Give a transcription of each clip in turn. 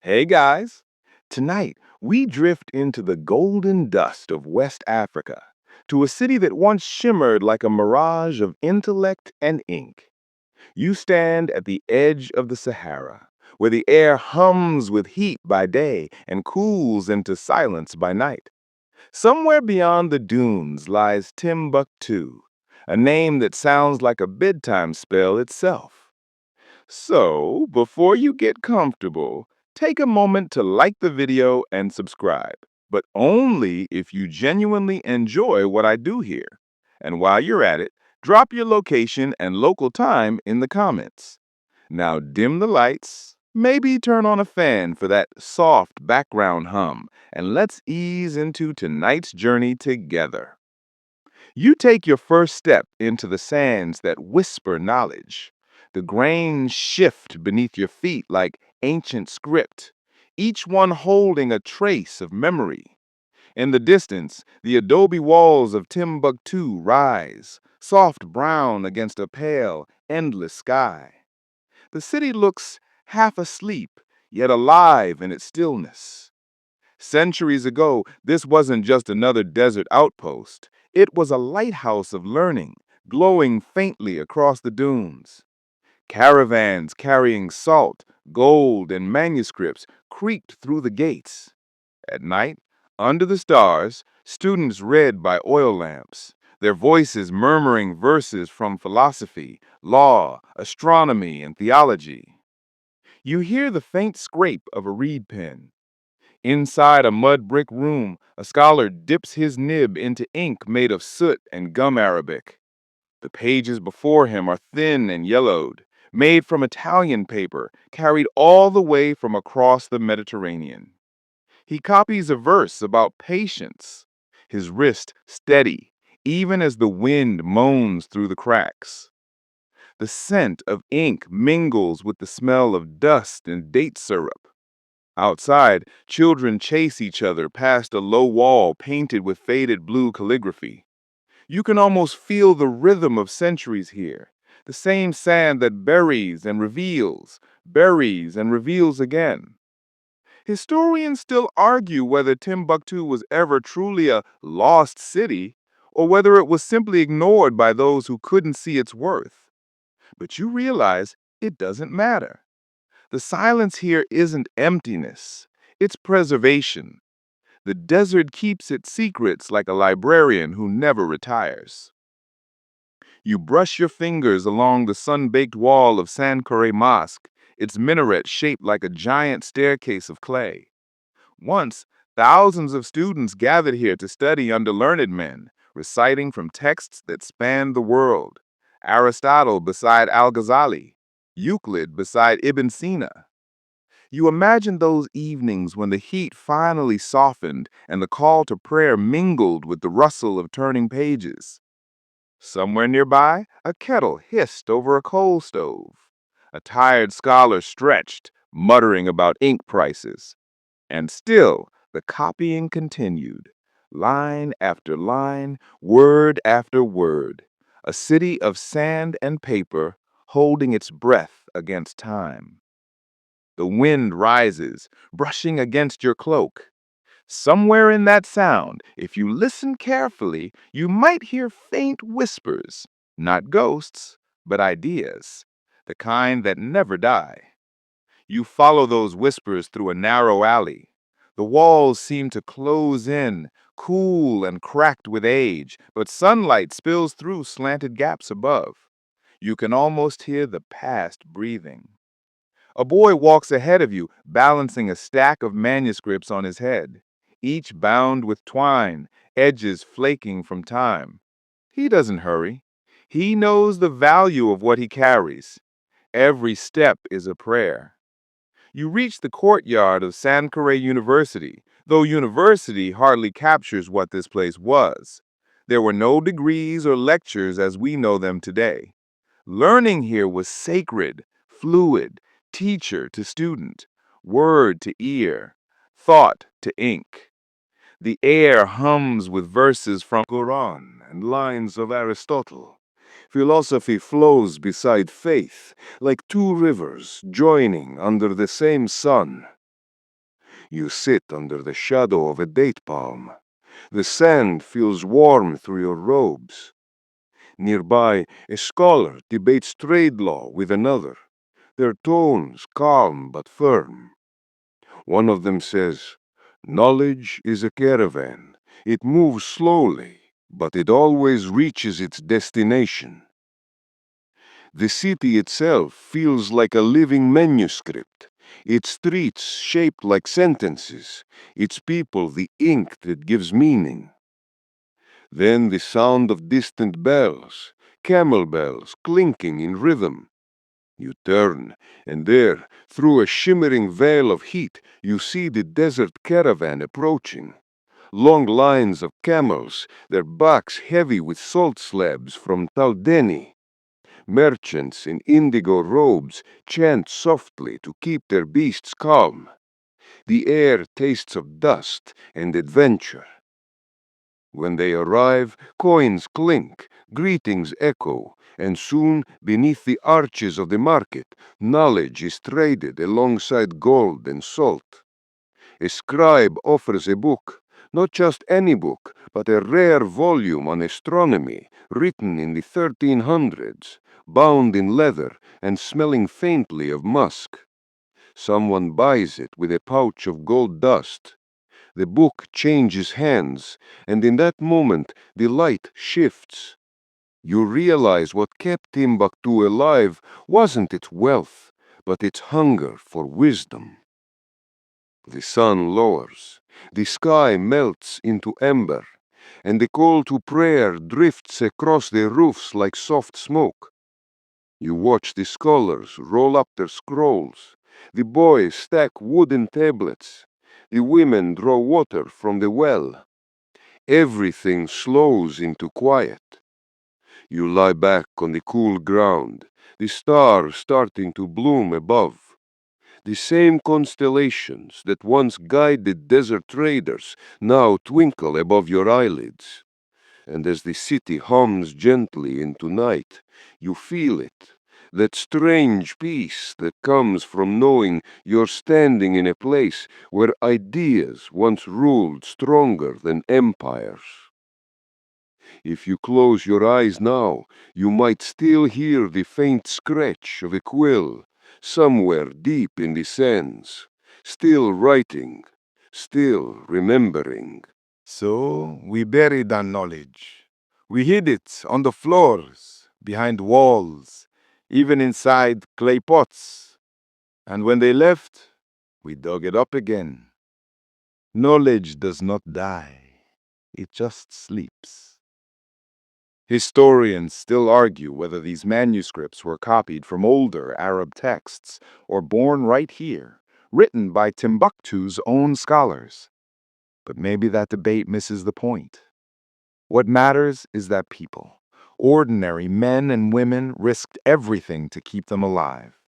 Hey guys! Tonight, we drift into the golden dust of West Africa, to a city that once shimmered like a mirage of intellect and ink. You stand at the edge of the Sahara, where the air hums with heat by day and cools into silence by night. Somewhere beyond the dunes lies Timbuktu, a name that sounds like a bedtime spell itself. So, before you get comfortable, take a moment to like the video and subscribe, but only if you genuinely enjoy what I do here. And while you're at it, drop your location and local time in the comments. Now dim the lights, maybe turn on a fan for that soft background hum, and let's ease into tonight's journey together. You take your first step into the sands that whisper knowledge. The grains shift beneath your feet like ancient script, each one holding a trace of memory. In the distance, the adobe walls of Timbuktu rise, soft brown against a pale, endless sky. The city looks half asleep, yet alive in its stillness. Centuries ago, this wasn't just another desert outpost. It was a lighthouse of learning, glowing faintly across the dunes. Caravans carrying salt, gold, and manuscripts creaked through the gates. At night, under the stars, students read by oil lamps, their voices murmuring verses from philosophy, law, astronomy, and theology. You hear the faint scrape of a reed pen. Inside a mud brick room, a scholar dips his nib into ink made of soot and gum arabic. The pages before him are thin and yellowed, made from Italian paper, carried all the way from across the Mediterranean. He copies a verse about patience, his wrist steady, even as the wind moans through the cracks. The scent of ink mingles with the smell of dust and date syrup. Outside, children chase each other past a low wall painted with faded blue calligraphy. You can almost feel the rhythm of centuries here, the same sand that buries and reveals again. Historians still argue whether Timbuktu was ever truly a lost city or whether it was simply ignored by those who couldn't see its worth. But you realize it doesn't matter. The silence here isn't emptiness, it's preservation. The desert keeps its secrets like a librarian who never retires. You brush your fingers along the sun-baked wall of Sankore Mosque, its minaret shaped like a giant staircase of clay. Once, thousands of students gathered here to study under learned men, reciting from texts that spanned the world. Aristotle beside Al-Ghazali, Euclid beside Ibn Sina. You imagine those evenings when the heat finally softened and the call to prayer mingled with the rustle of turning pages. Somewhere nearby, a kettle hissed over a coal stove. A tired scholar stretched, muttering about ink prices. And still, the copying continued, line after line, word after word. A city of sand and paper holding its breath against time. The wind rises, brushing against your cloak. Somewhere in that sound, if you listen carefully, you might hear faint whispers, not ghosts, but ideas, the kind that never die. You follow those whispers through a narrow alley. The walls seem to close in, cool and cracked with age, but sunlight spills through slanted gaps above. You can almost hear the past breathing. A boy walks ahead of you, balancing a stack of manuscripts on his head, each bound with twine, edges flaking from time. He doesn't hurry. He knows the value of what he carries. Every step is a prayer. You reach the courtyard of Sankore University, though university hardly captures what this place was. There were no degrees or lectures as we know them today. Learning here was sacred, fluid, teacher to student, word to ear, thought to ink. The air hums with verses from Quran and lines of Aristotle. Philosophy flows beside faith, like two rivers joining under the same sun. You sit under the shadow of a date palm. The sand feels warm through your robes. Nearby, a scholar debates trade law with another, their tones calm but firm. One of them says, "Knowledge is a caravan. It moves slowly, but it always reaches its destination." The city itself feels like a living manuscript, its streets shaped like sentences, its people the ink that gives meaning. Then the sound of distant bells, camel bells clinking in rhythm. You turn, and there, through a shimmering veil of heat, you see the desert caravan approaching. Long lines of camels, their backs heavy with salt slabs from Taldeni. Merchants in indigo robes chant softly to keep their beasts calm. The air tastes of dust and adventure. When they arrive, coins clink, greetings echo, and soon, beneath the arches of the market, knowledge is traded alongside gold and salt. A scribe offers a book, not just any book, but a rare volume on astronomy, written in the 1300s, bound in leather and smelling faintly of musk. Someone buys it with a pouch of gold dust. The book changes hands, and in that moment the light shifts. You realize what kept Timbuktu alive wasn't its wealth, but its hunger for wisdom. The sun lowers, the sky melts into ember, and the call to prayer drifts across the roofs like soft smoke. You watch the scholars roll up their scrolls, the boys stack wooden tablets, the women draw water from the well. Everything slows into quiet. You lie back on the cool ground, the stars starting to bloom above. The same constellations that once guided desert traders now twinkle above your eyelids. And as the city hums gently into night, you feel it, that strange peace that comes from knowing you're standing in a place where ideas once ruled stronger than empires. If you close your eyes now, you might still hear the faint scratch of a quill somewhere deep in the sands, still writing, still remembering. So we buried our knowledge. We hid it on the floors, behind walls, even inside clay pots. And when they left, we dug it up again. Knowledge does not die, it just sleeps. Historians still argue whether these manuscripts were copied from older Arab texts or born right here, written by Timbuktu's own scholars. But maybe that debate misses the point. What matters is that people, ordinary men and women, risked everything to keep them alive.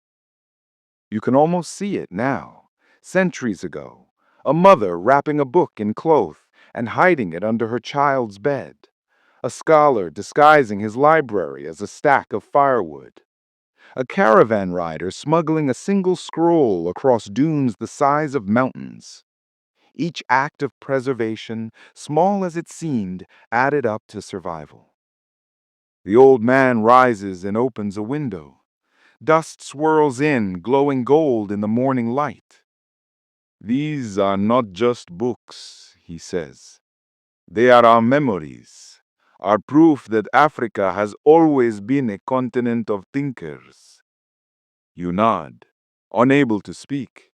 You can almost see it now, centuries ago. A mother wrapping a book in cloth and hiding it under her child's bed. A scholar disguising his library as a stack of firewood. A caravan rider smuggling a single scroll across dunes the size of mountains. Each act of preservation, small as it seemed, added up to survival. The old man rises and opens a window. Dust swirls in, glowing gold in the morning light. "These are not just books," he says. "They are our memories, our proof that Africa has always been a continent of thinkers." You nod, unable to speak.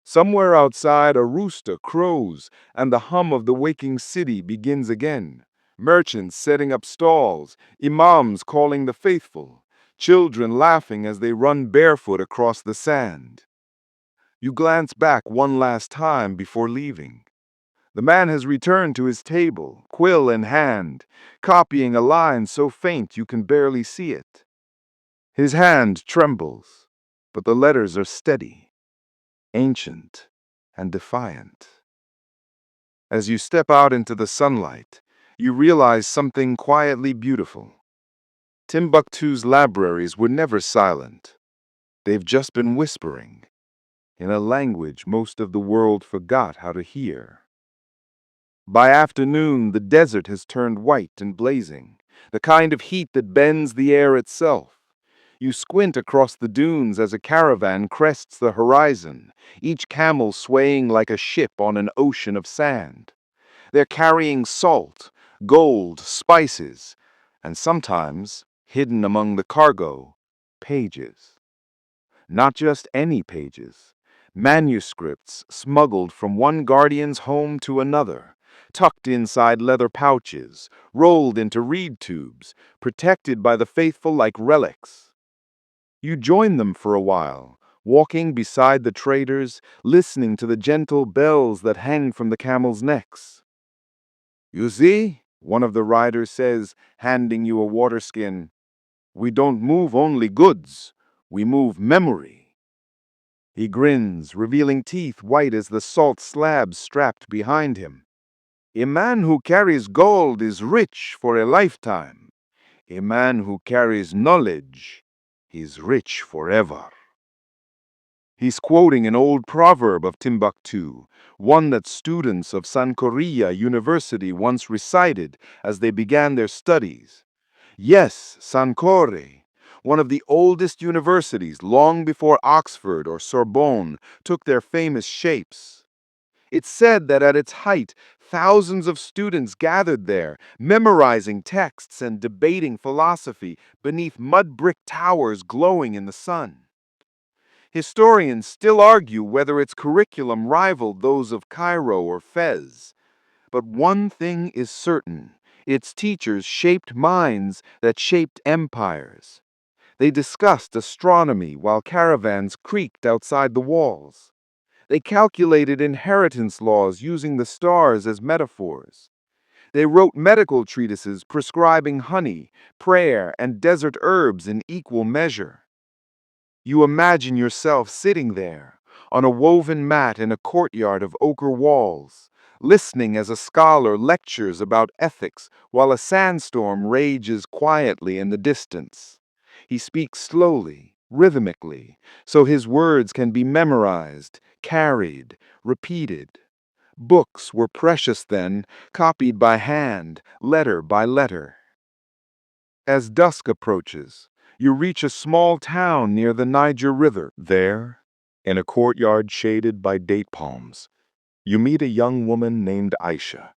Somewhere outside, a rooster crows, and the hum of the waking city begins again. Merchants setting up stalls, imams calling the faithful, children laughing as they run barefoot across the sand. You glance back one last time before leaving. The man has returned to his table, quill in hand, copying a line so faint you can barely see it. His hand trembles, but the letters are steady, ancient, and defiant. As you step out into the sunlight, you realize something quietly beautiful. Timbuktu's libraries were never silent. They've just been whispering. in a language most of the world forgot how to hear. By afternoon, the desert has turned white and blazing, the kind of heat that bends the air itself. You squint across the dunes as a caravan crests the horizon, each camel swaying like a ship on an ocean of sand. They're carrying salt, gold, spices, and sometimes, hidden among the cargo, pages. Not just any pages. Manuscripts smuggled from one guardian's home to another, tucked inside leather pouches, rolled into reed tubes, protected by the faithful like relics. You join them for a while, walking beside the traders, listening to the gentle bells that hang from the camels' necks. You see, one of the riders says, handing you a water skin, we don't move only goods, we move memory. He grins, revealing teeth white as the salt slabs strapped behind him. A man who carries gold is rich for a lifetime. A man who carries knowledge is rich forever. He's quoting an old proverb of Timbuktu, one that students of Sankoria University once recited as they began their studies. Yes, Sankore, one of the oldest universities long before Oxford or Sorbonne took their famous shapes. It's said that at its height, thousands of students gathered there, memorizing texts and debating philosophy beneath mud brick towers glowing in the sun. Historians still argue whether its curriculum rivaled those of Cairo or Fez. But one thing is certain. Its teachers shaped minds that shaped empires. They discussed astronomy while caravans creaked outside the walls. They calculated inheritance laws using the stars as metaphors. They wrote medical treatises prescribing honey, prayer, and desert herbs in equal measure. You imagine yourself sitting there, on a woven mat in a courtyard of ochre walls, listening as a scholar lectures about ethics while a sandstorm rages quietly in the distance. He speaks slowly, rhythmically, so his words can be memorized, carried, repeated. Books were precious then, copied by hand, letter by letter. As dusk approaches, you reach a small town near the Niger River. There, in a courtyard shaded by date palms, you meet a young woman named Aisha.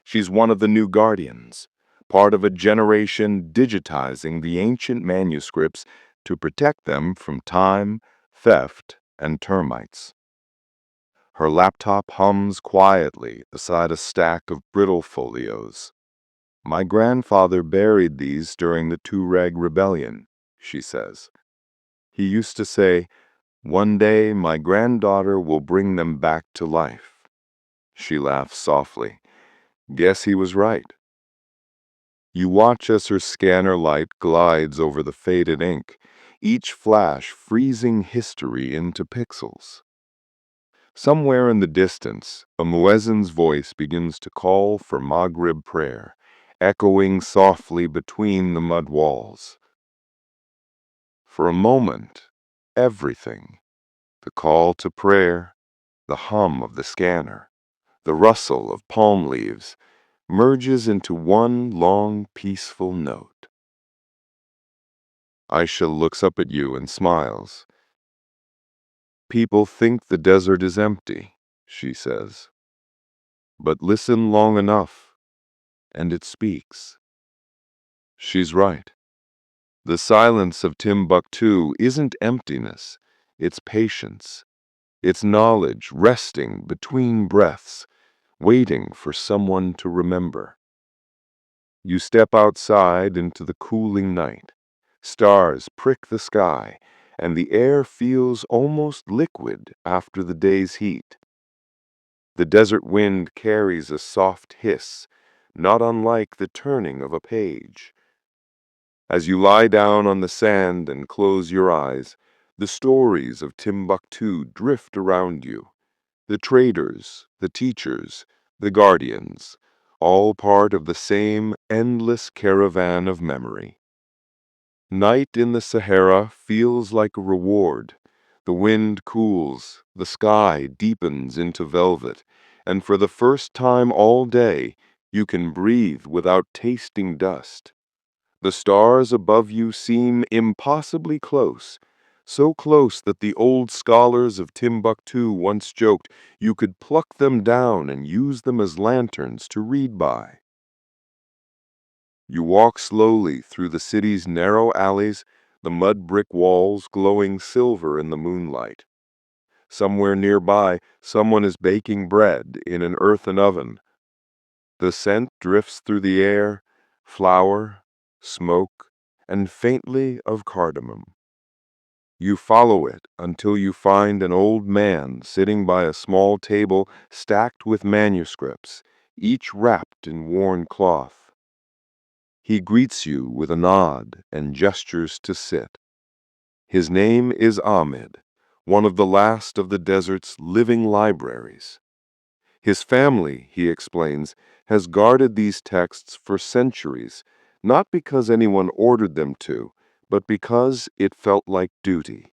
She's one of the new guardians, part of a generation digitizing the ancient manuscripts to protect them from time, theft, and termites. Her laptop hums quietly beside a stack of brittle folios. My grandfather buried these during the Tuareg Rebellion, she says. He used to say, one day my granddaughter will bring them back to life. She laughs softly. Guess he was right. You watch as her scanner light glides over the faded ink, each flash freezing history into pixels. Somewhere in the distance, a muezzin's voice begins to call for Maghrib prayer, echoing softly between the mud walls. For a moment, everything, the call to prayer, the hum of the scanner, the rustle of palm leaves, merges into one long, peaceful note. Aisha looks up at you and smiles. People think the desert is empty, she says. But listen long enough, and it speaks. She's right. The silence of Timbuktu isn't emptiness, it's patience. It's knowledge resting between breaths, waiting for someone to remember. You step outside into the cooling night. Stars prick the sky, and the air feels almost liquid after the day's heat. The desert wind carries a soft hiss, not unlike the turning of a page. As you lie down on the sand and close your eyes, the stories of Timbuktu drift around you. The traders, the teachers, the guardians, all part of the same endless caravan of memory. Night in the Sahara feels like a reward. The wind cools, the sky deepens into velvet, and for the first time all day, you can breathe without tasting dust. The stars above you seem impossibly close, so close that the old scholars of Timbuktu once joked you could pluck them down and use them as lanterns to read by. You walk slowly through the city's narrow alleys, the mud brick walls glowing silver in the moonlight. Somewhere nearby, someone is baking bread in an earthen oven. The scent drifts through the air, flour, smoke, and faintly of cardamom. You follow it until you find an old man sitting by a small table stacked with manuscripts, each wrapped in worn cloth. He greets you with a nod and gestures to sit. His name is Ahmed, one of the last of the desert's living libraries. His family, he explains, has guarded these texts for centuries, not because anyone ordered them to, but because it felt like duty.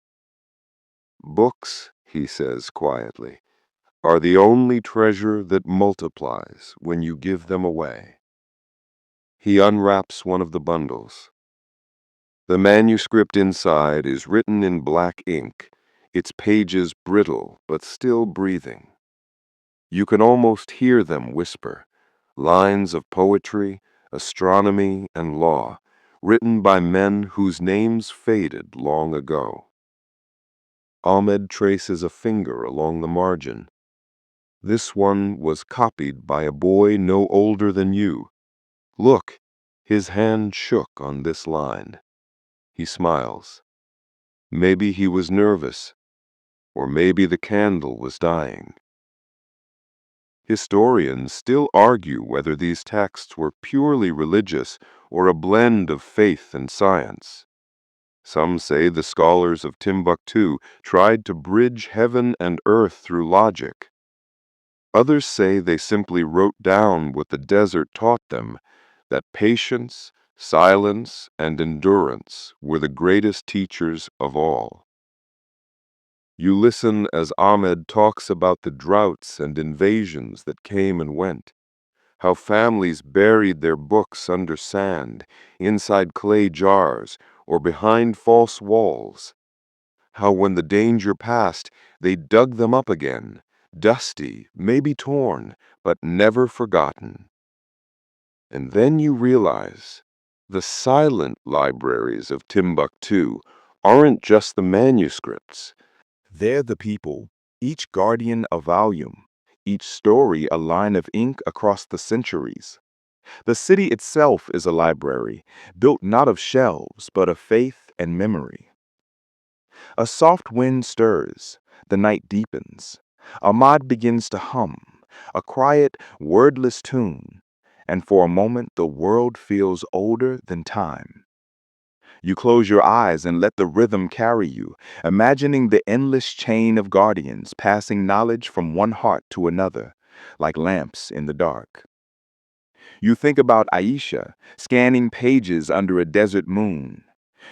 Books, he says quietly, are the only treasure that multiplies when you give them away. He unwraps one of the bundles. The manuscript inside is written in black ink, its pages brittle but still breathing. You can almost hear them whisper, lines of poetry, astronomy, and law, written by men whose names faded long ago. Ahmed traces a finger along the margin. This one was copied by a boy no older than you. Look, his hand shook on this line. He smiles. Maybe he was nervous, or maybe the candle was dying. Historians still argue whether these texts were purely religious or a blend of faith and science. Some say the scholars of Timbuktu tried to bridge heaven and earth through logic. Others say they simply wrote down what the desert taught them, that patience, silence, and endurance were the greatest teachers of all. You listen as Ahmed talks about the droughts and invasions that came and went, how families buried their books under sand, inside clay jars, or behind false walls, how when the danger passed, they dug them up again, dusty, maybe torn, but never forgotten. And then you realize the silent libraries of Timbuktu aren't just the manuscripts. They're the people, each guardian a volume, each story a line of ink across the centuries. The city itself is a library, built not of shelves, but of faith and memory. A soft wind stirs, the night deepens. Ahmad begins to hum, a quiet, wordless tune, and for a moment the world feels older than time. You close your eyes and let the rhythm carry you, imagining the endless chain of guardians passing knowledge from one heart to another, like lamps in the dark. You think about Aisha, scanning pages under a desert moon.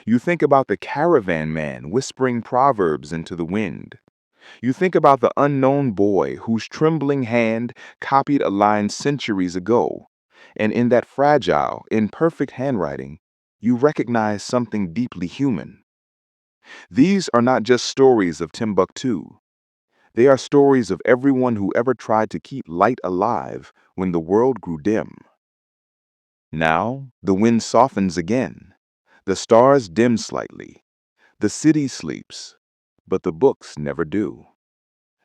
You think about the caravan man whispering proverbs into the wind. You think about the unknown boy whose trembling hand copied a line centuries ago, and in that fragile, imperfect handwriting, you recognize something deeply human. These are not just stories of Timbuktu. They are stories of everyone who ever tried to keep light alive when the world grew dim. Now, the wind softens again. The stars dim slightly. The city sleeps, but the books never do.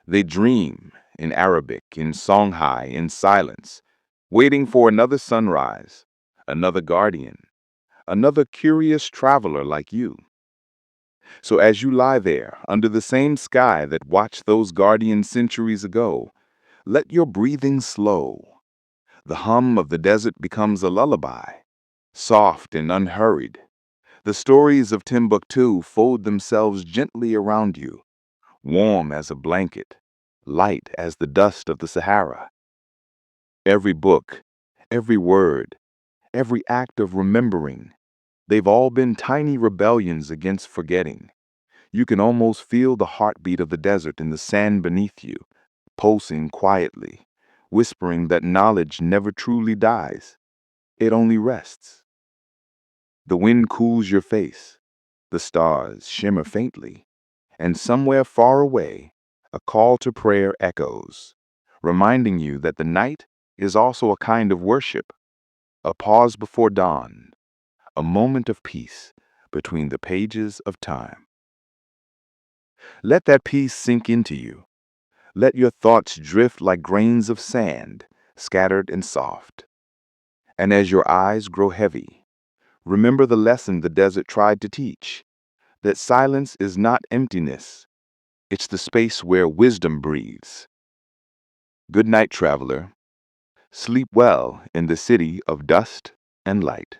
They dream, in Arabic, in Songhai, in silence, waiting for another sunrise, another guardian, another curious traveler like you. So as you lie there, under the same sky that watched those guardians centuries ago, let your breathing slow. The hum of the desert becomes a lullaby, soft and unhurried. The stories of Timbuktu fold themselves gently around you, warm as a blanket, light as the dust of the Sahara. Every book, every word, every act of remembering, they've all been tiny rebellions against forgetting. You can almost feel the heartbeat of the desert in the sand beneath you, pulsing quietly, whispering that knowledge never truly dies. It only rests. The wind cools your face. The stars shimmer faintly. And somewhere far away, a call to prayer echoes, reminding you that the night is also a kind of worship, a pause before dawn, a moment of peace between the pages of time. Let that peace sink into you. Let your thoughts drift like grains of sand, scattered and soft. And as your eyes grow heavy, remember the lesson the desert tried to teach, that silence is not emptiness, it's the space where wisdom breathes. Good night, traveler. Sleep well in the city of dust and light.